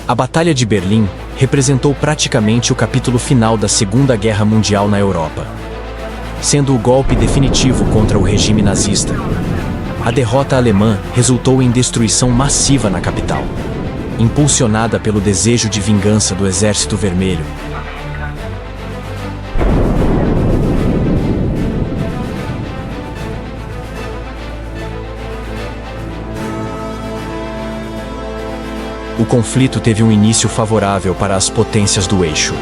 A Batalha de Berlim representou praticamente o capítulo final da Segunda Guerra Mundial na Europa, sendo o golpe definitivo contra o regime nazista. A derrota alemã resultou em destruição massiva na capital, impulsionada pelo desejo de vingança do Exército Vermelho. O conflito teve um início favorável para as potências do eixo.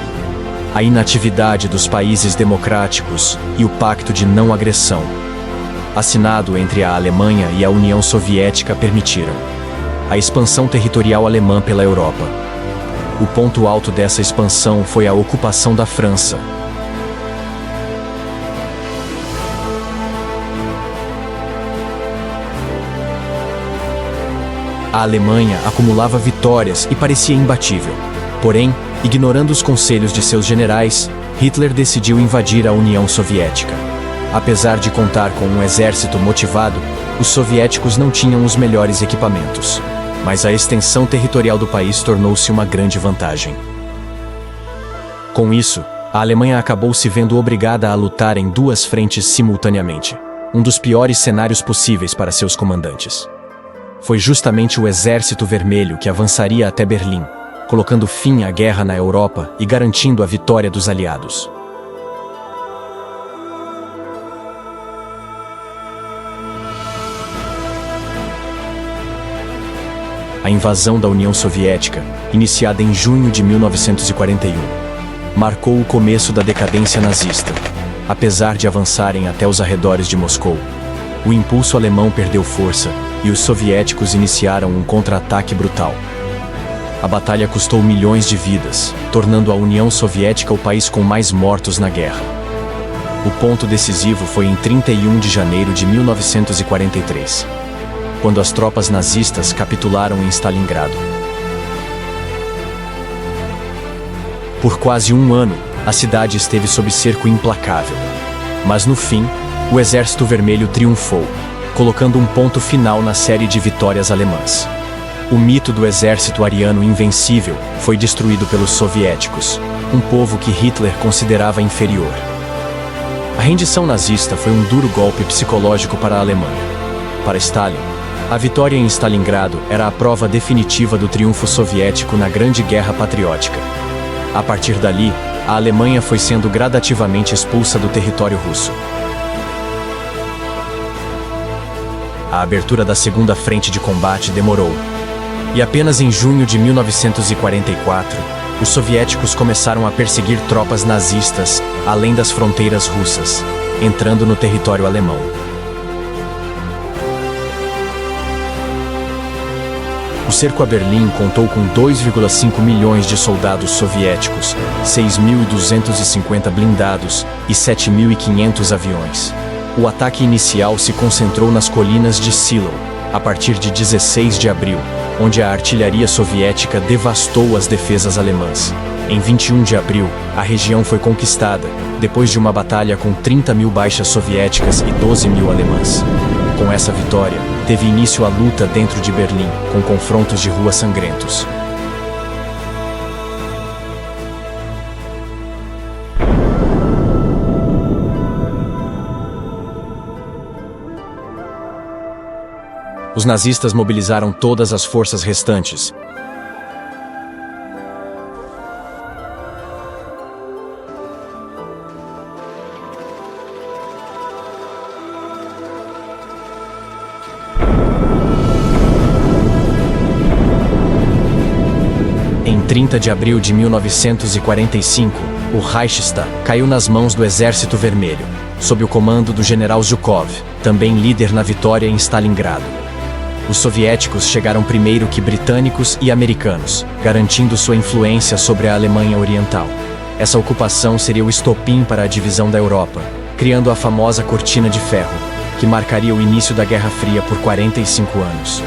A inatividade dos países democráticos e o Pacto de Não Agressão, assinado entre a Alemanha e a União Soviética, permitiram a expansão territorial alemã pela Europa. O ponto alto dessa expansão foi a ocupação da França. A Alemanha acumulava vitórias e parecia imbatível. Porém, ignorando os conselhos de seus generais, Hitler decidiu invadir a União Soviética. Apesar de contar com um exército motivado, os soviéticos não tinham os melhores equipamentos. Mas a extensão territorial do país tornou-se uma grande vantagem. Com isso, a Alemanha acabou se vendo obrigada a lutar em duas frentes simultaneamente, um dos piores cenários possíveis para seus comandantes. Foi justamente o Exército Vermelho que avançaria até Berlim, colocando fim à guerra na Europa e garantindo a vitória dos aliados. A invasão da União Soviética, iniciada em junho de 1941, marcou o começo da decadência nazista. Apesar de avançarem até os arredores de Moscou, o impulso alemão perdeu força e os soviéticos iniciaram um contra-ataque brutal. A batalha custou milhões de vidas, tornando a União Soviética o país com mais mortos na guerra. O ponto decisivo foi em 31 de janeiro de 1943, quando as tropas nazistas capitularam em Stalingrado. Por quase um ano, a cidade esteve sob cerco implacável. Mas no fim, o Exército Vermelho triunfou, colocando um ponto final na série de vitórias alemãs. O mito do exército ariano invencível foi destruído pelos soviéticos, um povo que Hitler considerava inferior. A rendição nazista foi um duro golpe psicológico para a Alemanha. Para Stalin, a vitória em Stalingrado era a prova definitiva do triunfo soviético na Grande Guerra Patriótica. A partir dali, a Alemanha foi sendo gradativamente expulsa do território russo. A abertura da segunda frente de combate demorou, e apenas em junho de 1944, os soviéticos começaram a perseguir tropas nazistas além das fronteiras russas, entrando no território alemão. O cerco a Berlim contou com 2,5 milhões de soldados soviéticos, 6.250 blindados e 7.500 aviões. O ataque inicial se concentrou nas colinas de Silo, a partir de 16 de abril, onde a artilharia soviética devastou as defesas alemãs. Em 21 de abril, a região foi conquistada, depois de uma batalha com 30.000 baixas soviéticas e 12.000 alemãs. Com essa vitória, teve início a luta dentro de Berlim, com confrontos de rua sangrentos. Os nazistas mobilizaram todas as forças restantes. Em 30 de abril de 1945, o Reichstag caiu nas mãos do Exército Vermelho, sob o comando do general Zhukov, também líder na vitória em Stalingrado. Os soviéticos chegaram primeiro que britânicos e americanos, garantindo sua influência sobre a Alemanha Oriental. Essa ocupação seria o estopim para a divisão da Europa, criando a famosa Cortina de Ferro, que marcaria o início da Guerra Fria por 45 anos.